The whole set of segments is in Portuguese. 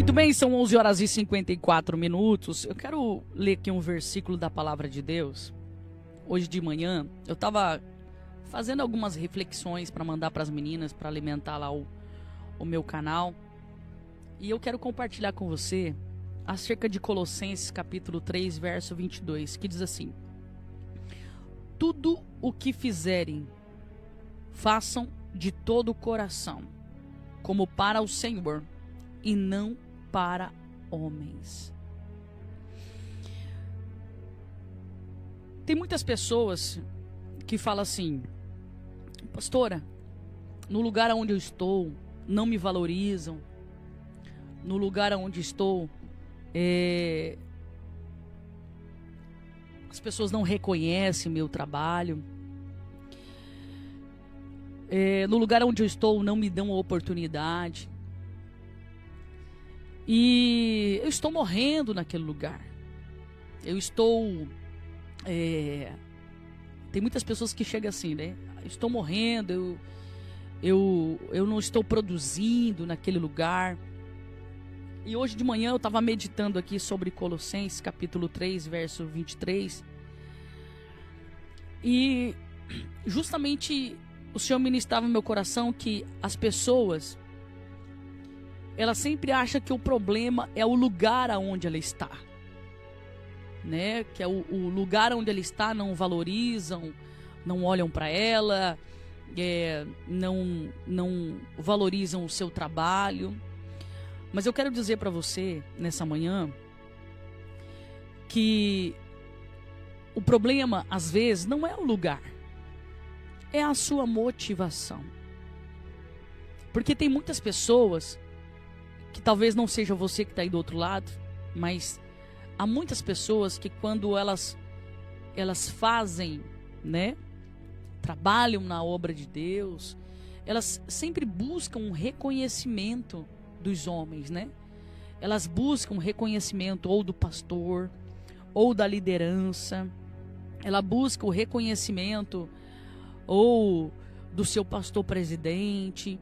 Muito bem, são 11 horas e 54 minutos. Eu quero ler aqui um versículo da palavra de Deus. Hoje de manhã, eu estava fazendo algumas reflexões para mandar para as meninas, para alimentar lá o meu canal. E eu quero compartilhar com você acerca de Colossenses capítulo 3, verso 22, que diz assim: tudo o que fizerem, façam de todo o coração, como para o Senhor e não para homens. Tem muitas pessoas que falam assim: pastora, no lugar onde eu estou, não me valorizam. No lugar onde estou, as pessoas não reconhecem o meu trabalho. No lugar onde eu estou, não me dão a oportunidade. E eu estou morrendo naquele lugar. Eu estou... tem muitas pessoas que chegam assim, né? Eu estou morrendo, eu não estou produzindo naquele lugar. E hoje de manhã eu estava meditando aqui sobre Colossenses capítulo 3, verso 23. E justamente o Senhor ministrava no meu coração que as pessoas, ela sempre acha que o problema é o lugar aonde ela está, né? Que é o lugar onde ela está, não valorizam, não olham para ela, não valorizam o seu trabalho. Mas eu quero dizer para você nessa manhã que o problema às vezes não é o lugar, é a sua motivação. Porque tem muitas pessoas, que talvez não seja você que está aí do outro lado, mas há muitas pessoas que quando elas fazem, né, trabalham na obra de Deus, elas sempre buscam um reconhecimento dos homens, né? Elas buscam reconhecimento ou do pastor, ou da liderança. Ela busca o reconhecimento ou do seu pastor presidente.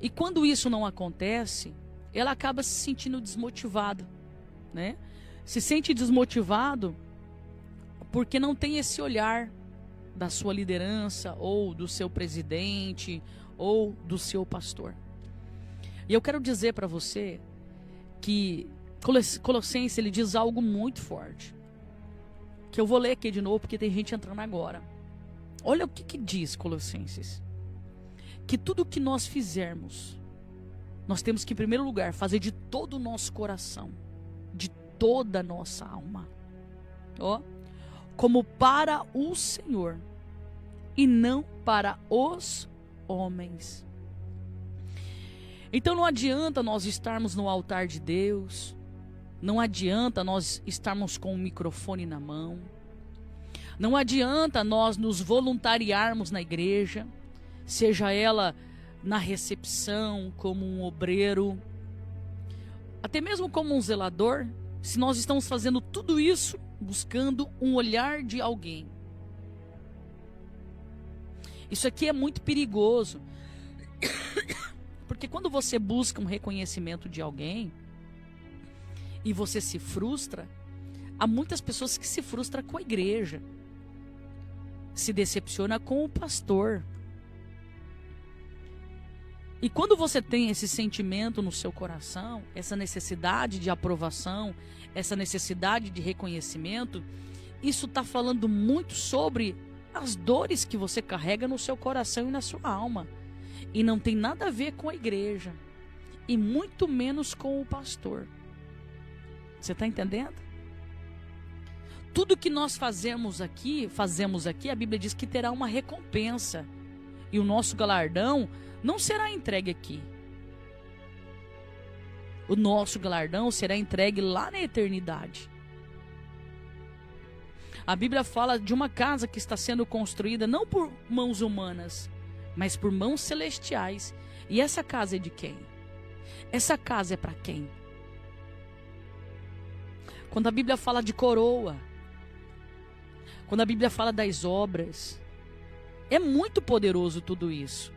E quando isso não acontece, ela acaba se sentindo desmotivada, né? Se sente desmotivado porque não tem esse olhar da sua liderança, ou do seu presidente, ou do seu pastor. E eu quero dizer para você que Colossenses, ele diz algo muito forte, que eu vou ler aqui de novo porque tem gente entrando agora. Olha o que diz Colossenses: que tudo que nós fizermos, nós temos que, em primeiro lugar, fazer de todo o nosso coração, de toda a nossa alma, como para o Senhor e não para os homens. Então não adianta nós estarmos no altar de Deus, não adianta nós estarmos com o microfone na mão, não adianta nós nos voluntariarmos na igreja, seja ela na recepção, como um obreiro, até mesmo como um zelador, se nós estamos fazendo tudo isso buscando um olhar de alguém. Isso aqui é muito perigoso. Porque quando você busca um reconhecimento de alguém e você se frustra, há muitas pessoas que se frustram com a igreja, se decepciona com o pastor. E quando você tem esse sentimento no seu coração, essa necessidade de aprovação, essa necessidade de reconhecimento, isso está falando muito sobre as dores que você carrega no seu coração e na sua alma. E não tem nada a ver com a igreja, e muito menos com o pastor. Você está entendendo? Tudo que nós fazemos aqui, a Bíblia diz que terá uma recompensa. E o nosso galardão não será entregue aqui. O nosso galardão será entregue lá na eternidade. A Bíblia fala de uma casa que está sendo construída não por mãos humanas, mas por mãos celestiais. E essa casa é de quem? Essa casa é para quem? Quando a Bíblia fala de coroa, quando a Bíblia fala das obras, é muito poderoso tudo isso.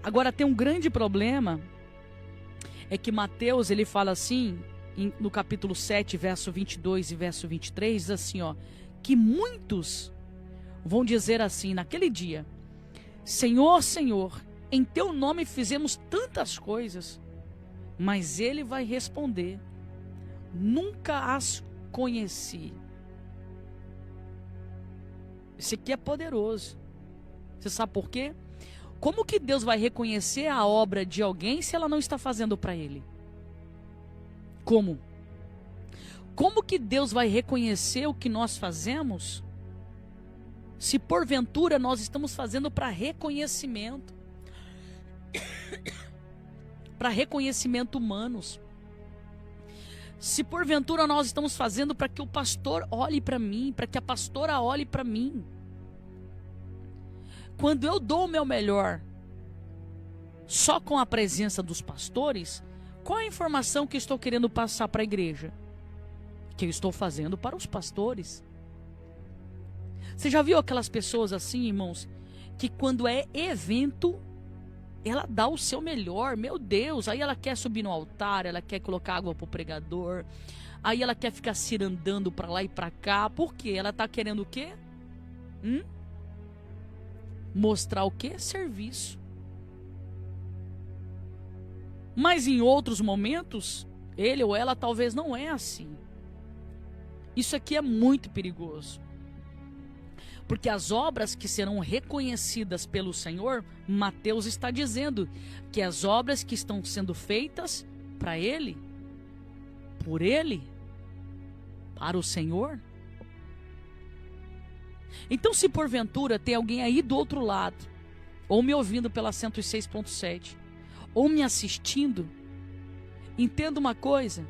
Agora tem um grande problema, é que Mateus, ele fala assim, no capítulo 7, verso 22 e verso 23, diz assim, ó, que muitos vão dizer assim, naquele dia, Senhor, Senhor, em teu nome fizemos tantas coisas, mas ele vai responder, nunca as conheci. Esse aqui é poderoso. Você sabe por quê? Como que Deus vai reconhecer a obra de alguém se ela não está fazendo para ele? Como? Como que Deus vai reconhecer o que nós fazemos se porventura nós estamos fazendo para reconhecimento? Para reconhecimento humanos. Se porventura nós estamos fazendo para que o pastor olhe para mim, para que a pastora olhe para mim. Quando eu dou o meu melhor só com a presença dos pastores, qual é a informação que eu estou querendo passar para a igreja? Que eu estou fazendo para os pastores. Você já viu aquelas pessoas assim, irmãos, que quando é evento, ela dá o seu melhor, meu Deus, aí ela quer subir no altar, ela quer colocar água pro pregador, aí ela quer ficar cirandando para lá e para cá, por quê? Ela está querendo o quê? Mostrar o quê? Serviço. Mas em outros momentos, ele ou ela talvez não é assim. Isso aqui é muito perigoso. Porque as obras que serão reconhecidas pelo Senhor, Mateus está dizendo que as obras que estão sendo feitas para Ele, por Ele, para o Senhor. Então, se porventura tem alguém aí do outro lado, ou me ouvindo pela 106.7, ou me assistindo, entenda uma coisa,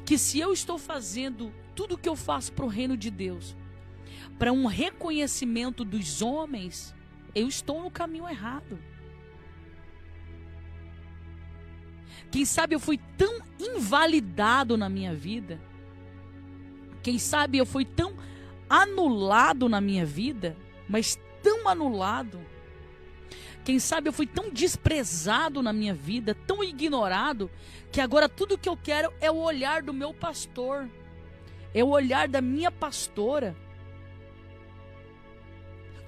que se eu estou fazendo tudo o que eu faço para o reino de Deus, para um reconhecimento dos homens, eu estou no caminho errado. Quem sabe eu fui tão invalidado na minha vida, quem sabe eu fui tão anulado na minha vida, mas tão anulado, quem sabe eu fui tão desprezado na minha vida, tão ignorado, que agora tudo que eu quero é o olhar do meu pastor, é o olhar da minha pastora.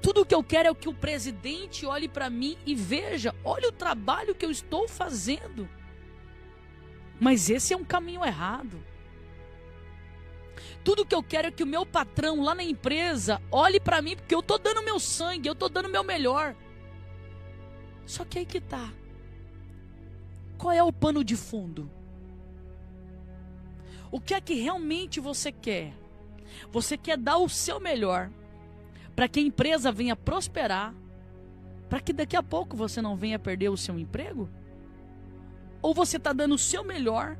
Tudo que eu quero é que o presidente olhe para mim e veja, olha o trabalho que eu estou fazendo. Mas esse é um caminho errado. Tudo que eu quero é que o meu patrão lá na empresa olhe para mim, porque eu estou dando meu sangue, eu estou dando meu melhor. Só que aí que tá. Qual é o pano de fundo? O que é que realmente você quer? Você quer dar o seu melhor para que a empresa venha prosperar, para que daqui a pouco você não venha perder o seu emprego? Ou você está dando o seu melhor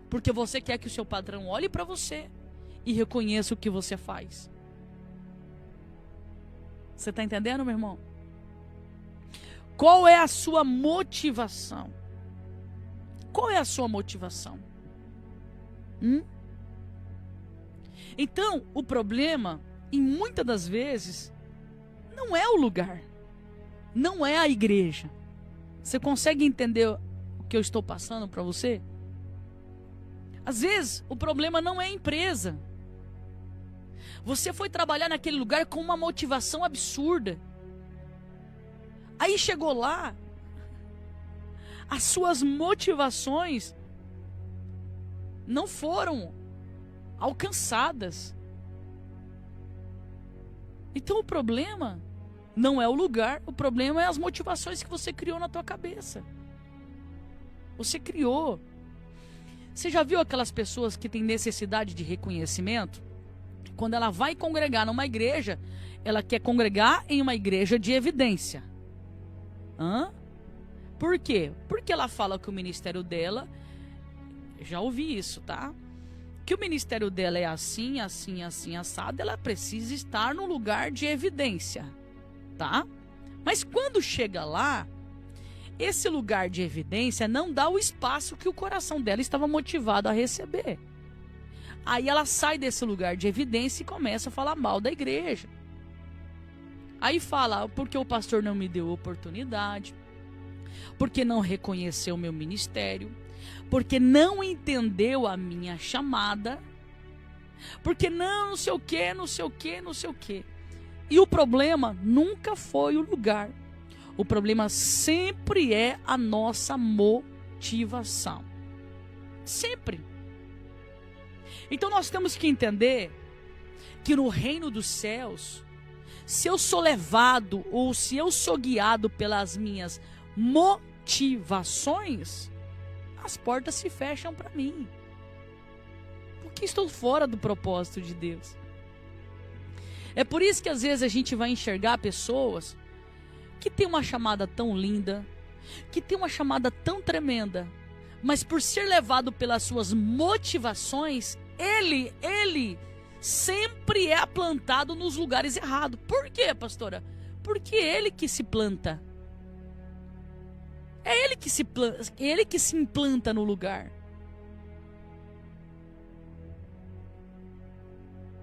porque você quer que o seu patrão olhe para você e reconheça o que você faz? Você está entendendo, meu irmão? Qual é a sua motivação? Qual é a sua motivação? Então, o problema, e muitas das vezes, não é o lugar, não é a igreja. Você consegue entender o que eu estou passando para você? Às vezes, o problema não é a empresa. Você foi trabalhar naquele lugar com uma motivação absurda. Aí chegou lá, as suas motivações não foram alcançadas. Então o problema não é o lugar, o problema é as motivações que você criou na tua cabeça. Você criou. Você já viu aquelas pessoas que têm necessidade de reconhecimento? Quando ela vai congregar numa igreja, ela quer congregar em uma igreja de evidência. Por quê? Porque ela fala que o ministério dela, já ouvi isso, tá? Que o ministério dela é assim, assim, assim, assado, ela precisa estar no lugar de evidência, tá? Mas quando chega lá, esse lugar de evidência não dá o espaço que o coração dela estava motivado a receber. Aí ela sai desse lugar de evidência e começa a falar mal da igreja. Aí fala, porque o pastor não me deu oportunidade, porque não reconheceu o meu ministério, porque não entendeu a minha chamada, porque não sei o que, não sei o que, não sei o que. E o problema nunca foi o lugar. O problema sempre é a nossa motivação. Sempre. Então nós temos que entender que no reino dos céus, se eu sou levado ou se eu sou guiado pelas minhas motivações, as portas se fecham para mim. Porque estou fora do propósito de Deus. É por isso que às vezes a gente vai enxergar pessoas que têm uma chamada tão linda, que têm uma chamada tão tremenda, mas por ser levado pelas suas motivações, ele sempre é plantado nos lugares errados. Por quê, pastora? Porque é ele que se planta. É ele que se implanta no lugar.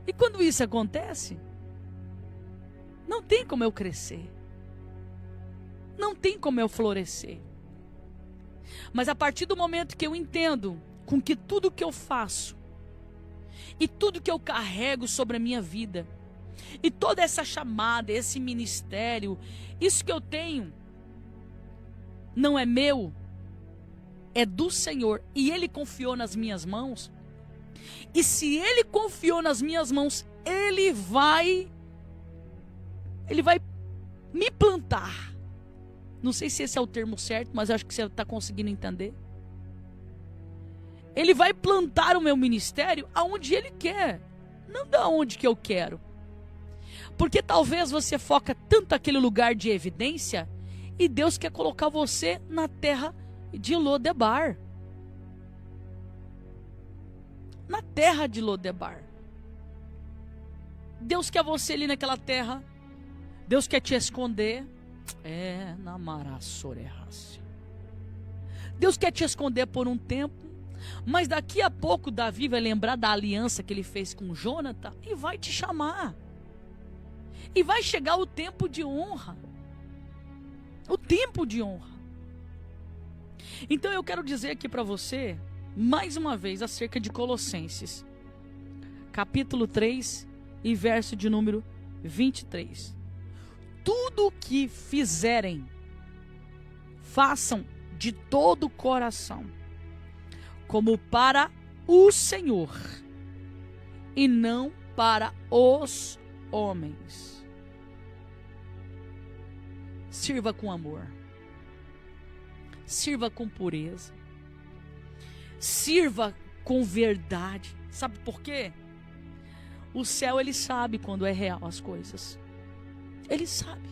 E quando isso acontece, não tem como eu crescer. Não tem como eu florescer. Mas a partir do momento que eu entendo com que tudo que eu faço e tudo que eu carrego sobre a minha vida e toda essa chamada, esse ministério, isso que eu tenho não é meu, é do Senhor, e Ele confiou nas minhas mãos. E se Ele confiou nas minhas mãos, Ele vai me plantar. Não sei se esse é o termo certo, mas acho que você está conseguindo entender. Ele vai plantar o meu ministério aonde Ele quer, não da onde que eu quero. Porque talvez você foca tanto aquele lugar de evidência e Deus quer colocar você na terra de Lodebar. Na terra de Lodebar. Deus quer você ali naquela terra. Deus quer te esconder. Na Marassorerácia. Deus quer te esconder por um tempo, mas daqui a pouco Davi vai lembrar da aliança que ele fez com Jônatan e vai te chamar. E vai chegar o tempo de honra. O tempo de honra. Então eu quero dizer aqui para você, mais uma vez, acerca de Colossenses, capítulo 3 e verso de número 23. Tudo o que fizerem, façam de todo o coração, como para o Senhor, e não para os homens. Sirva com amor. Sirva com pureza. Sirva com verdade. Sabe por quê? O céu, ele sabe quando é real as coisas. Ele sabe.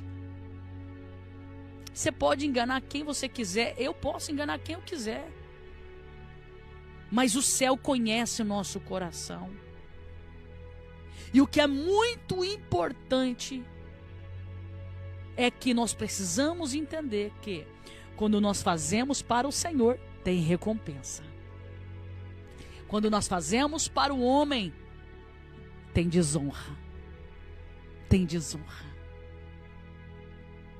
Você pode enganar quem você quiser. Eu posso enganar quem eu quiser. Mas o céu conhece o nosso coração. E o que é muito importante é que nós precisamos entender que quando nós fazemos para o Senhor, tem recompensa. Quando nós fazemos para o homem, tem desonra. Tem desonra.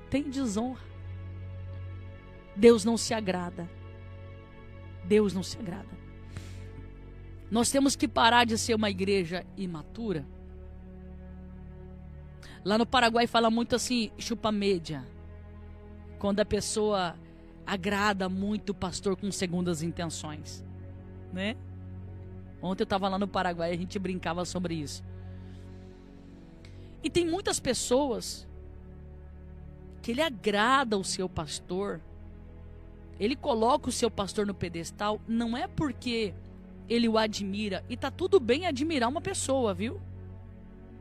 Tem desonra. Deus não se agrada. Deus não se agrada. Nós temos que parar de ser uma igreja imatura. Lá no Paraguai fala muito assim, chupa média. Quando a pessoa agrada muito o pastor com segundas intenções, né? Ontem eu estava lá no Paraguai e a gente brincava sobre isso. E tem muitas pessoas que ele agrada o seu pastor, ele coloca o seu pastor no pedestal, não é porque ele o admira, e tá tudo bem admirar uma pessoa, viu?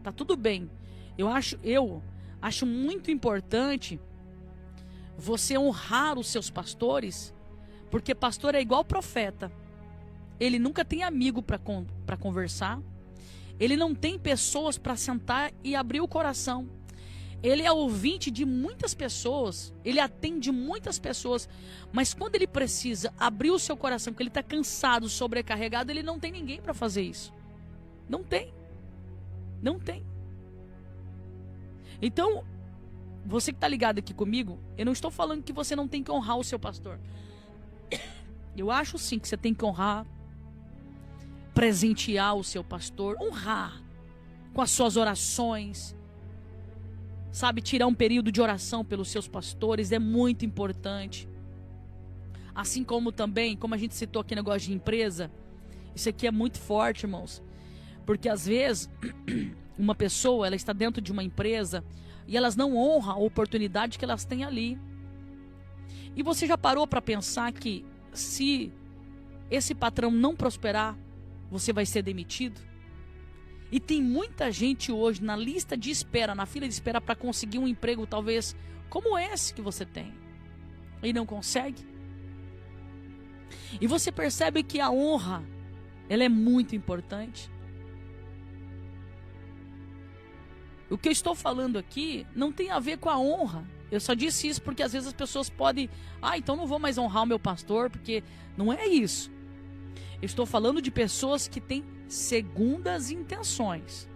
Tá tudo bem. Eu acho muito importante você honrar os seus pastores, porque pastor é igual profeta. Ele nunca tem amigo para conversar. Ele não tem pessoas para sentar e abrir o coração. Ele é ouvinte de muitas pessoas. Ele atende muitas pessoas. Mas quando ele precisa abrir o seu coração, porque ele está cansado, sobrecarregado, ele não tem ninguém para fazer isso. Não tem. Não tem. Então, você que está ligado aqui comigo, eu não estou falando que você não tem que honrar o seu pastor. Eu acho sim que você tem que honrar, presentear o seu pastor, honrar com as suas orações, sabe, tirar um período de oração pelos seus pastores é muito importante. Assim como também, como a gente citou aqui negócio de empresa, isso aqui é muito forte, irmãos, porque às vezes uma pessoa, ela está dentro de uma empresa e elas não honram a oportunidade que elas têm ali. E você já parou para pensar que se esse patrão não prosperar, você vai ser demitido? E tem muita gente hoje na lista de espera, na fila de espera para conseguir um emprego talvez como esse que você tem. E não consegue. E você percebe que a honra, ela é muito importante. O que eu estou falando aqui não tem a ver com a honra. Eu só disse isso porque às vezes as pessoas podem... então não vou mais honrar o meu pastor, porque não é isso. Eu estou falando de pessoas que têm segundas intenções.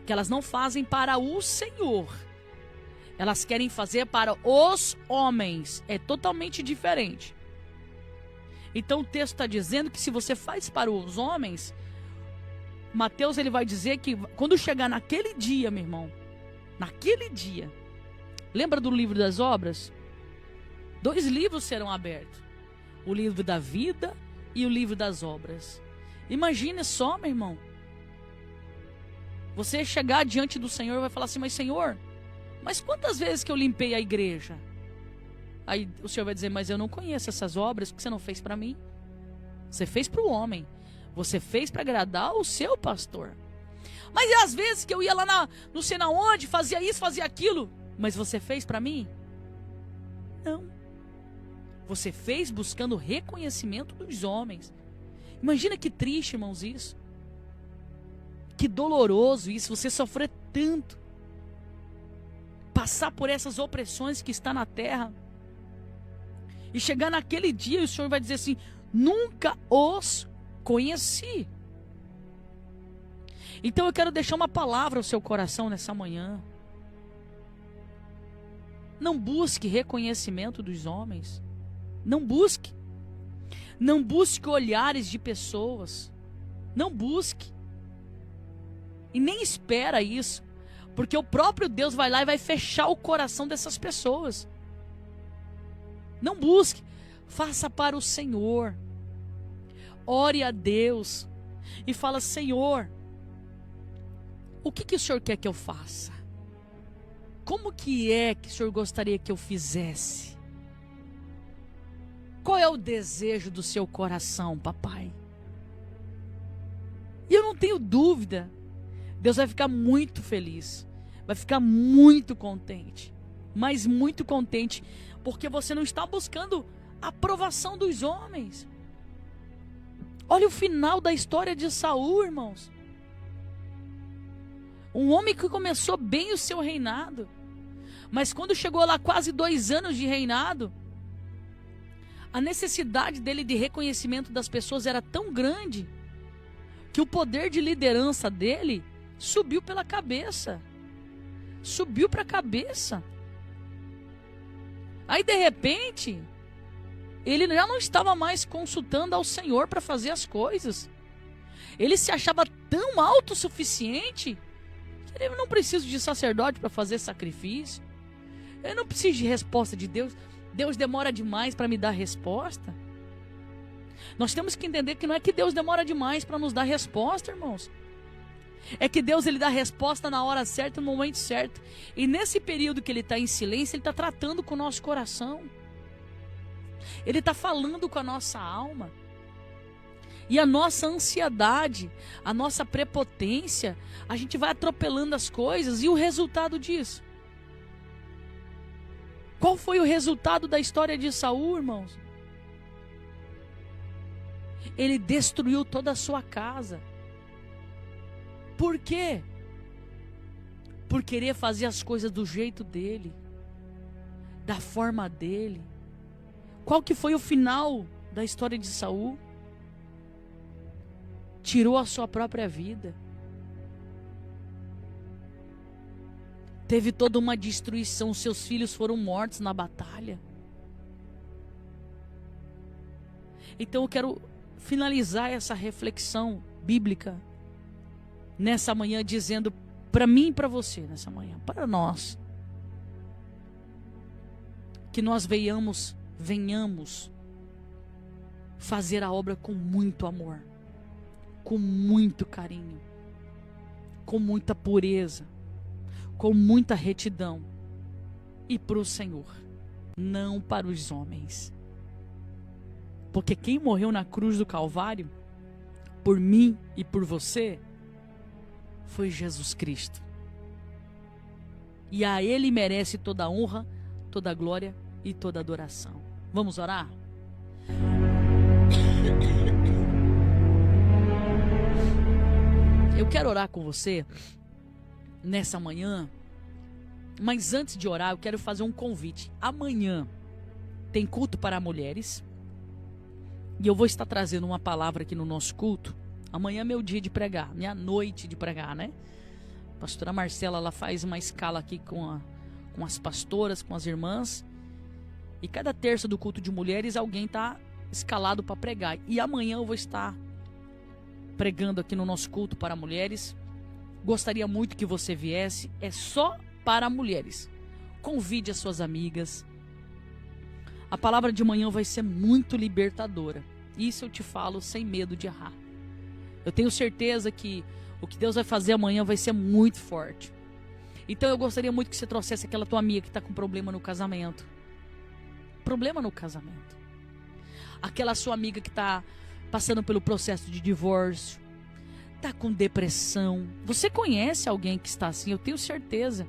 Que elas não fazem para o Senhor. Elas querem fazer para os homens. É totalmente diferente. Então o texto está dizendo que se você faz para os homens... Mateus, ele vai dizer que quando chegar naquele dia, meu irmão, naquele dia, lembra do livro das obras? 2 livros serão abertos, o livro da vida e o livro das obras. Imagine só, meu irmão, você chegar diante do Senhor e vai falar assim, mas Senhor, mas quantas vezes que eu limpei a igreja? Aí o Senhor vai dizer, mas eu não conheço essas obras, porque você não fez para mim, você fez para o homem. Você fez para agradar o seu pastor. Mas às vezes que eu ia lá não sei na onde, fazia isso, fazia aquilo. Mas você fez para mim? Não. Você fez buscando reconhecimento dos homens. Imagina que triste, irmãos, isso. Que doloroso isso, você sofrer tanto. Passar por essas opressões que está na terra. E chegar naquele dia e o Senhor vai dizer assim, nunca os conheci. Então eu quero deixar uma palavra ao seu coração nessa manhã. Não busque reconhecimento dos homens. Não busque. Não busque olhares de pessoas. Não busque. E nem espera isso. Porque o próprio Deus vai lá e vai fechar o coração dessas pessoas. Não busque. Faça para o Senhor. Ore a Deus e fala, Senhor, o que o Senhor quer que eu faça? Como que é que o Senhor gostaria que eu fizesse? Qual é o desejo do seu coração, papai? E eu não tenho dúvida, Deus vai ficar muito feliz, vai ficar muito contente, mas muito contente, porque você não está buscando a aprovação dos homens. Olha o final da história de Saul, irmãos. Um homem que começou bem o seu reinado, mas quando chegou lá quase 2 anos de reinado, a necessidade dele de reconhecimento das pessoas era tão grande, que o poder de liderança dele subiu pela cabeça. Subiu para a cabeça. Aí de repente... ele já não estava mais consultando ao Senhor para fazer as coisas. Ele se achava tão autossuficiente que ele não precisa de sacerdote para fazer sacrifício. Eu não preciso de resposta de Deus. Deus demora demais para me dar resposta. Nós temos que entender que não é que Deus demora demais para nos dar resposta, irmãos. É que Deus, ele dá resposta na hora certa, no momento certo. E nesse período que ele está em silêncio, ele está tratando com o nosso coração. Ele está falando com a nossa alma. E a nossa ansiedade, a nossa prepotência, a gente vai atropelando as coisas. E o resultado disso? Qual foi o resultado da história de Saul, irmãos? Ele destruiu toda a sua casa. Por quê? Por querer fazer as coisas do jeito dele, da forma dele. Qual que foi o final da história de Saul? Tirou a sua própria vida. Teve toda uma destruição, seus filhos foram mortos na batalha. Então eu quero finalizar essa reflexão bíblica nessa manhã dizendo para mim e para você nessa manhã, para nós, que nós venhamos fazer a obra com muito amor, com muito carinho, com muita pureza, com muita retidão, e para o Senhor, não para os homens. Porque quem morreu na cruz do Calvário, por mim e por você, foi Jesus Cristo. E a Ele merece toda a honra, toda a glória e toda a adoração. Vamos orar? Eu quero orar com você nessa manhã, mas antes de orar eu quero fazer um convite. Amanhã tem culto para mulheres e eu vou estar trazendo uma palavra aqui no nosso culto. Amanhã é meu dia de pregar, minha noite de pregar, né? A pastora Marcela, ela faz uma escala aqui com as pastoras, com as irmãs, e cada terça do culto de mulheres alguém está escalado para pregar. E amanhã eu vou estar pregando aqui no nosso culto para mulheres. Gostaria muito que você viesse. É só para mulheres. Convide as suas amigas. A palavra de manhã vai ser muito libertadora. Isso eu te falo sem medo de errar. Eu tenho certeza que o que Deus vai fazer amanhã vai ser muito forte. Então eu gostaria muito que você trouxesse aquela tua amiga que está com problema no casamento. Problema no casamento. Aquela sua amiga que está passando pelo processo de divórcio, está com depressão. Você conhece alguém que está assim? Eu tenho certeza.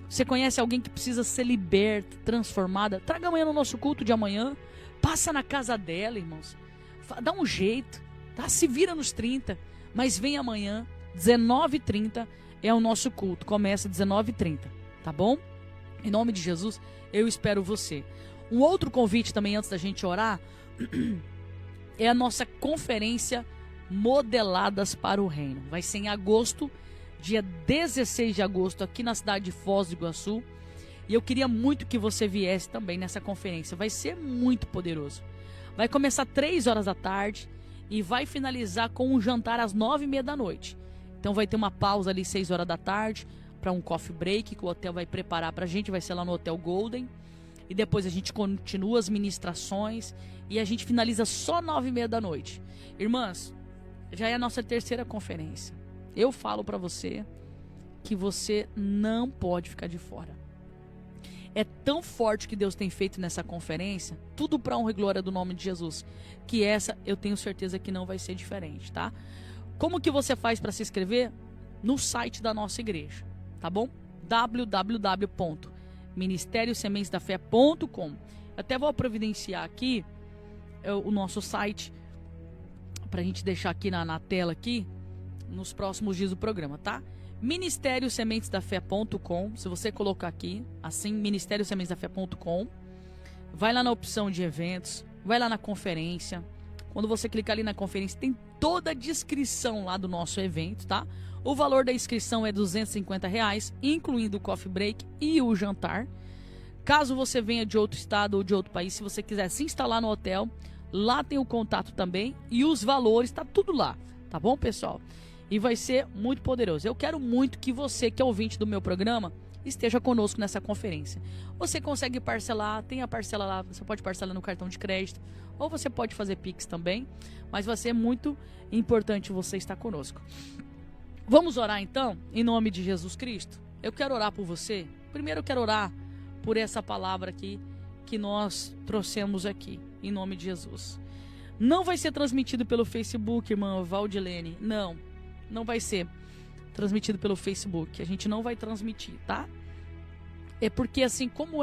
Você conhece alguém que precisa ser liberta, transformada? Traga amanhã no nosso culto de amanhã. Passa na casa dela, irmãos. Dá um jeito, tá? Se vira nos 30. Mas vem amanhã, 19h30, é o nosso culto. Começa 19h30, tá bom? Em nome de Jesus, eu espero você. Um outro convite também antes da gente orar é a nossa conferência Modeladas para o Reino. Vai ser em agosto, dia 16 de agosto, aqui na cidade de Foz do Iguaçu. E eu queria muito que você viesse também nessa conferência. Vai ser muito poderoso. Vai começar 3 horas da tarde e vai finalizar com um jantar às 9h30 da noite. Então vai ter uma pausa ali 6 horas da tarde para um coffee break que o hotel vai preparar para a gente. Vai ser lá no Hotel Golden. E depois a gente continua as ministrações e a gente finaliza só 9h30 da noite. Irmãs, já é a nossa 3ª conferência. Eu falo para você que você não pode ficar de fora. É tão forte o que Deus tem feito nessa conferência, tudo para honra e glória do nome de Jesus, que essa eu tenho certeza que não vai ser diferente, tá? Como que você faz para se inscrever? No site da nossa igreja, tá bom? www.ministériosementesdafé.com. Até vou providenciar aqui o nosso site pra gente deixar aqui na tela aqui nos próximos dias do programa, tá? ministériosementesdafé.com. Se você colocar aqui assim, ministériosementesdafé.com, vai lá na opção de eventos, vai lá na conferência. Quando você clicar ali na conferência, tem toda a descrição lá do nosso evento, tá? O valor da inscrição é R$250, incluindo o coffee break e o jantar. Caso você venha de outro estado ou de outro país, se você quiser se instalar no hotel, lá tem o contato também e os valores, tá tudo lá, tá bom, pessoal? E vai ser muito poderoso. Eu quero muito que você, que é ouvinte do meu programa, esteja conosco nessa conferência. Você consegue parcelar, tem a parcela lá, você pode parcelar no cartão de crédito, ou você pode fazer Pix também, mas vai ser muito importante você estar conosco. Vamos orar então, em nome de Jesus Cristo? Eu quero orar por você. Primeiro eu quero orar por essa palavra aqui que nós trouxemos aqui, em nome de Jesus. Não vai ser transmitido pelo Facebook, irmã Valdilene, não vai ser transmitido pelo Facebook. A gente não vai transmitir, tá? É porque assim, como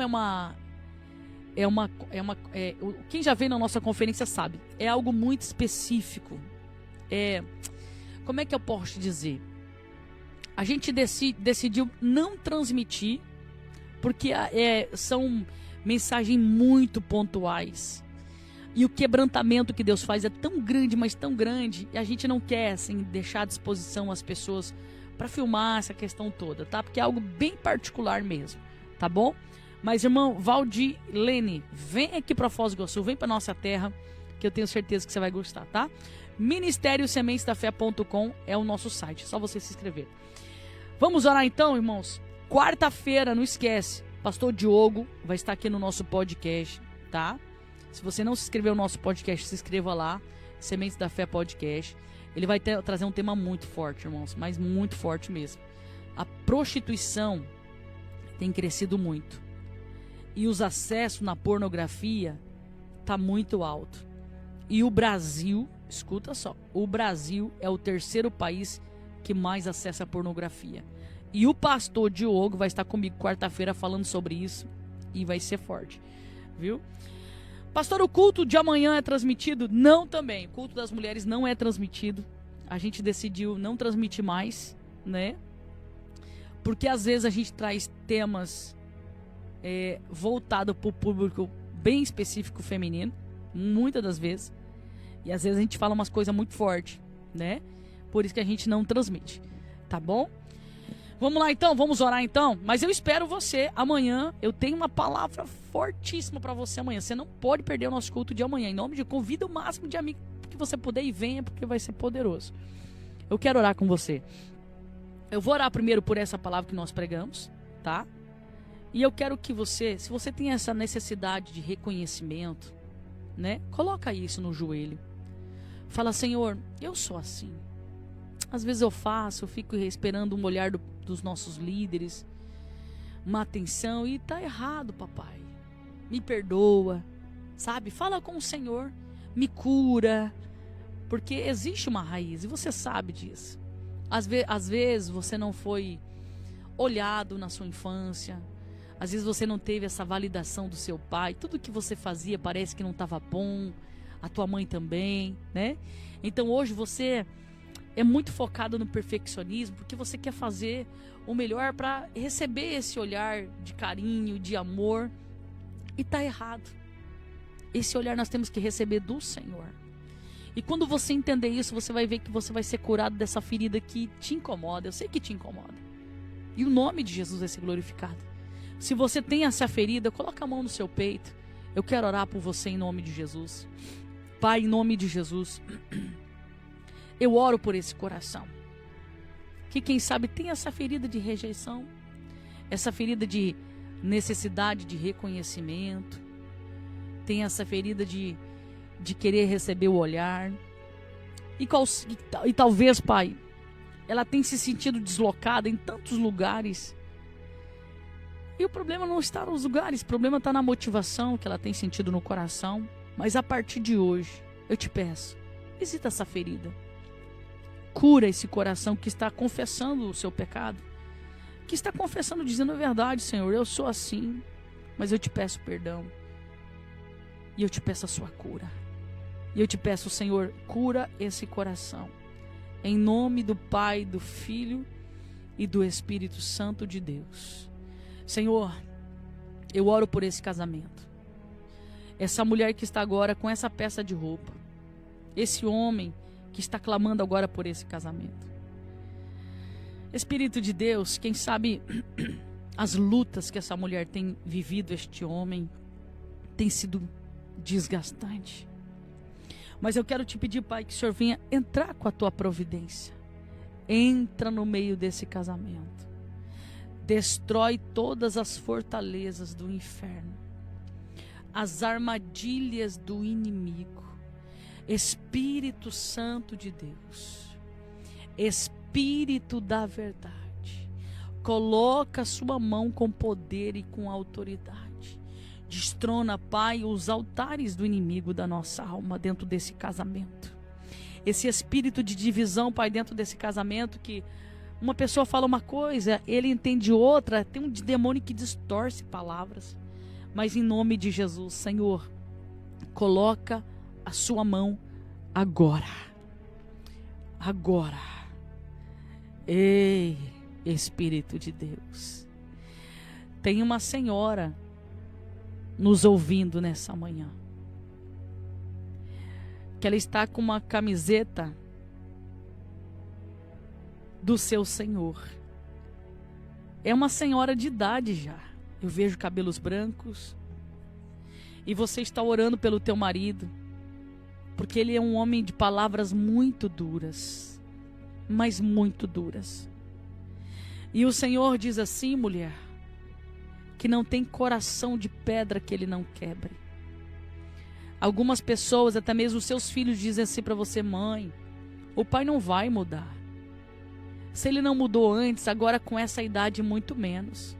quem já veio na nossa conferência sabe, é algo muito específico. Como é que eu posso te dizer? A gente decidiu não transmitir porque são mensagens muito pontuais. E o quebrantamento que Deus faz é tão grande, mas tão grande, e a gente não quer assim, deixar à disposição as pessoas para filmar essa questão toda, tá? Porque é algo bem particular mesmo, tá bom? Mas, irmão Valdilene, vem aqui para Foz do Iguaçu, vem para nossa terra, que eu tenho certeza que você vai gostar, tá? ministériosementesdafé.com é o nosso site, é só você se inscrever. Vamos orar então, irmãos? Quarta-feira, não esquece, Pastor Diogo vai estar aqui no nosso podcast, tá? Se você não se inscreveu no nosso podcast, se inscreva lá, Sementes da Fé Podcast. Ele vai trazer um tema muito forte, irmãos, mas muito forte mesmo. A prostituição tem crescido muito. E os acessos na pornografia tá muito alto. E o Brasil, escuta só, o Brasil é o terceiro país que mais acessa a pornografia. E o pastor Diogo vai estar comigo quarta-feira falando sobre isso e vai ser forte, viu? Pastor, o culto de amanhã é transmitido? Não também. O culto das mulheres não é transmitido. A gente decidiu não transmitir mais, né? Porque às vezes a gente traz temas voltados para o público bem específico feminino, muitas das vezes. E às vezes a gente fala umas coisas muito fortes, né? Por isso que a gente não transmite, tá bom? Vamos lá então, vamos orar então. Mas eu espero você amanhã. Eu tenho uma palavra fortíssima para você amanhã. Você não pode perder o nosso culto de amanhã. Em nome de convida o máximo de amigos que você puder e venha, porque vai ser poderoso. Eu quero orar com você. Eu vou orar primeiro por essa palavra que nós pregamos, tá? E eu quero que você, se você tem essa necessidade de reconhecimento, né? Coloca isso no joelho. Fala, Senhor, eu sou assim. Às vezes eu fico esperando um olhar dos nossos líderes, uma atenção, e tá errado, papai. Me perdoa, sabe? Fala com o Senhor, me cura, porque existe uma raiz, e você sabe disso. Às vezes você não foi olhado na sua infância, às vezes você não teve essa validação do seu pai, tudo que você fazia parece que não estava bom, a tua mãe também, né? Então hoje você é muito focado no perfeccionismo, porque você quer fazer o melhor para receber esse olhar de carinho, de amor, e tá errado. Esse olhar nós temos que receber do Senhor. E quando você entender isso, você vai ver que você vai ser curado dessa ferida que te incomoda. Eu sei que te incomoda. E o nome de Jesus vai ser glorificado. Se você tem essa ferida, coloca a mão no seu peito. Eu quero orar por você em nome de Jesus. Pai, em nome de Jesus, eu oro por esse coração, que quem sabe tem essa ferida de rejeição, essa ferida de necessidade de reconhecimento, tem essa ferida de querer receber o olhar, e talvez, Pai, ela tem se sentido deslocada em tantos lugares, e o problema não está nos lugares, o problema está na motivação que ela tem sentido no coração. Mas a partir de hoje, eu te peço, visita essa ferida. Cura esse coração que está confessando o seu pecado. Que está confessando, dizendo a verdade, Senhor, eu sou assim, mas eu te peço perdão. E eu te peço a sua cura. E eu te peço, Senhor, cura esse coração. Em nome do Pai, do Filho e do Espírito Santo de Deus. Senhor, eu oro por esse casamento. Essa mulher que está agora com essa peça de roupa. Esse homem que está clamando agora por esse casamento. Espírito de Deus, quem sabe as lutas que essa mulher tem vivido, este homem, tem sido desgastante. Mas eu quero te pedir, Pai, que o Senhor venha entrar com a tua providência. Entra no meio desse casamento. Destrói todas as fortalezas do inferno. As armadilhas do inimigo. Espírito Santo de Deus, Espírito da verdade, coloca a sua mão com poder e com autoridade. Destrona, Pai, os altares do inimigo da nossa alma dentro desse casamento. Esse espírito de divisão, Pai, dentro desse casamento, que uma pessoa fala uma coisa, ele entende outra, tem um demônio que distorce palavras. Mas em nome de Jesus, Senhor, coloca a sua mão agora. Agora. Ei, Espírito de Deus. Tem uma senhora nos ouvindo nessa manhã. Que ela está com uma camiseta do seu Senhor. É uma senhora de idade já. Eu vejo cabelos brancos. E você está orando pelo teu marido, porque ele é um homem de palavras muito duras, mas muito duras. E o Senhor diz assim, mulher, que não tem coração de pedra que ele não quebre. Algumas pessoas, até mesmo os seus filhos, dizem assim para você: mãe, o pai não vai mudar. Se ele não mudou antes, agora com essa idade muito menos.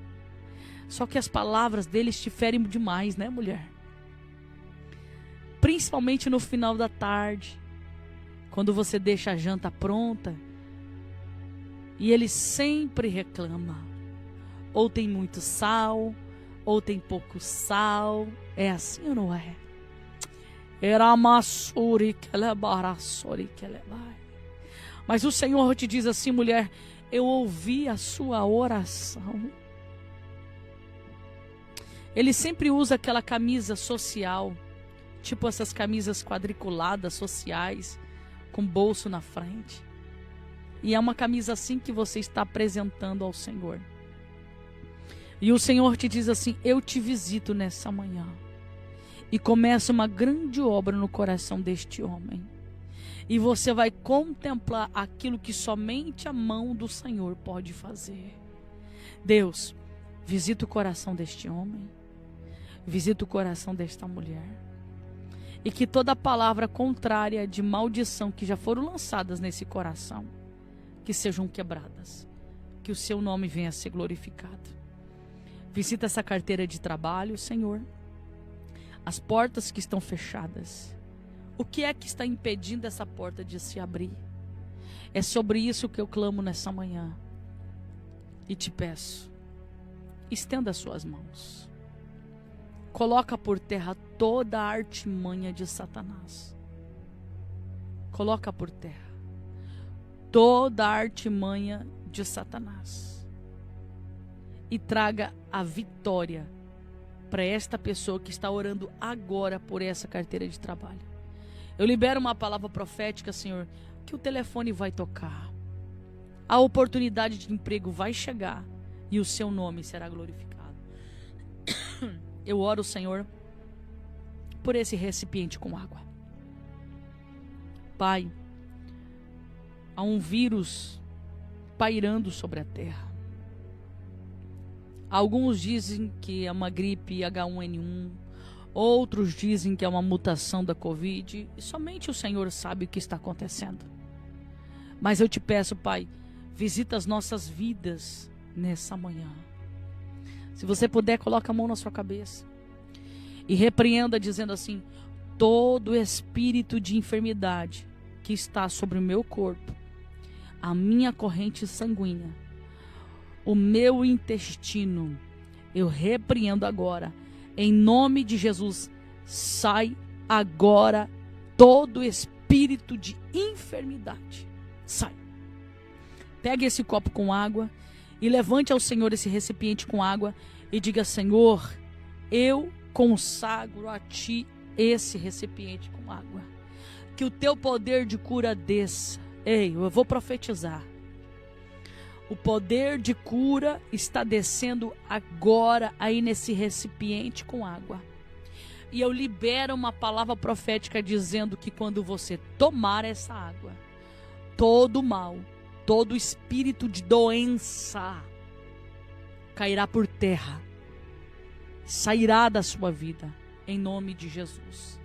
Só que as palavras deles te ferem demais, né, mulher? Principalmente no final da tarde, quando você deixa a janta pronta, e ele sempre reclama. Ou tem muito sal, ou tem pouco sal. É assim ou não é? Mas o Senhor te diz assim, mulher: eu ouvi a sua oração. Ele sempre usa aquela camisa social, tipo essas camisas quadriculadas sociais, com bolso na frente. E é uma camisa assim que você está apresentando ao Senhor. E o Senhor te diz assim: eu te visito nessa manhã. E começa uma grande obra no coração deste homem. E você vai contemplar aquilo que somente a mão do Senhor pode fazer. Deus, visita o coração deste homem. Visita o coração desta mulher. E que toda palavra contrária de maldição que já foram lançadas nesse coração, que sejam quebradas. Que o seu nome venha a ser glorificado. Visita essa carteira de trabalho, Senhor. As portas que estão fechadas. O que é que está impedindo essa porta de se abrir? É sobre isso que eu clamo nessa manhã. E te peço, estenda as suas mãos. Coloca por terra toda a artimanha de Satanás. Coloca por terra toda a artimanha de Satanás. E traga a vitória para esta pessoa que está orando agora por essa carteira de trabalho. Eu libero uma palavra profética, Senhor, que o telefone vai tocar. A oportunidade de emprego vai chegar e o seu nome será glorificado. Eu oro, Senhor, por esse recipiente com água. Pai, há um vírus pairando sobre a terra. Alguns dizem que é uma gripe H1N1, outros dizem que é uma mutação da Covid, e somente o Senhor sabe o que está acontecendo. Mas eu te peço, Pai, visita as nossas vidas nessa manhã. Se você puder, coloca a mão na sua cabeça e repreenda dizendo assim: todo espírito de enfermidade que está sobre o meu corpo, a minha corrente sanguínea, o meu intestino, eu repreendo agora, em nome de Jesus. Sai agora todo espírito de enfermidade. Sai. Pegue esse copo com água e levante ao Senhor esse recipiente com água e diga: Senhor, eu consagro a Ti esse recipiente com água. Que o Teu poder de cura desça. Ei, eu vou profetizar. O poder de cura está descendo agora aí nesse recipiente com água. E eu libero uma palavra profética dizendo que quando você tomar essa água, todo mal, todo espírito de doença cairá por terra, sairá da sua vida, em nome de Jesus.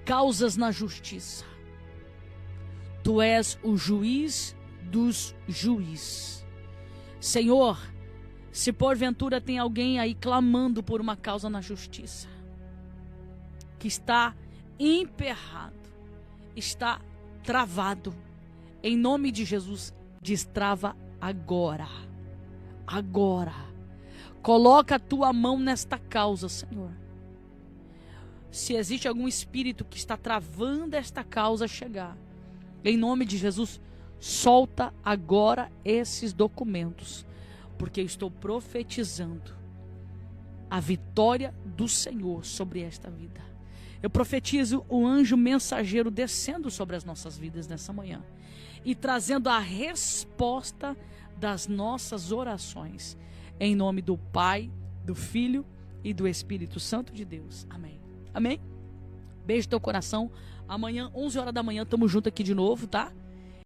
Causas na justiça. Tu és o juiz dos juízes. Senhor, se porventura tem alguém aí clamando por uma causa na justiça, que está emperrado, está travado, em nome de Jesus, destrava agora. Agora. Coloca a tua mão nesta causa, Senhor. Se existe algum espírito que está travando esta causa chegar, em nome de Jesus, solta agora esses documentos, porque eu estou profetizando a vitória do Senhor sobre esta vida. Eu profetizo o anjo mensageiro descendo sobre as nossas vidas nessa manhã e trazendo a resposta das nossas orações. Em nome do Pai, do Filho e do Espírito Santo de Deus. Amém. Amém? Beijo no teu coração. Amanhã, 11 horas da manhã, tamo junto aqui de novo, tá?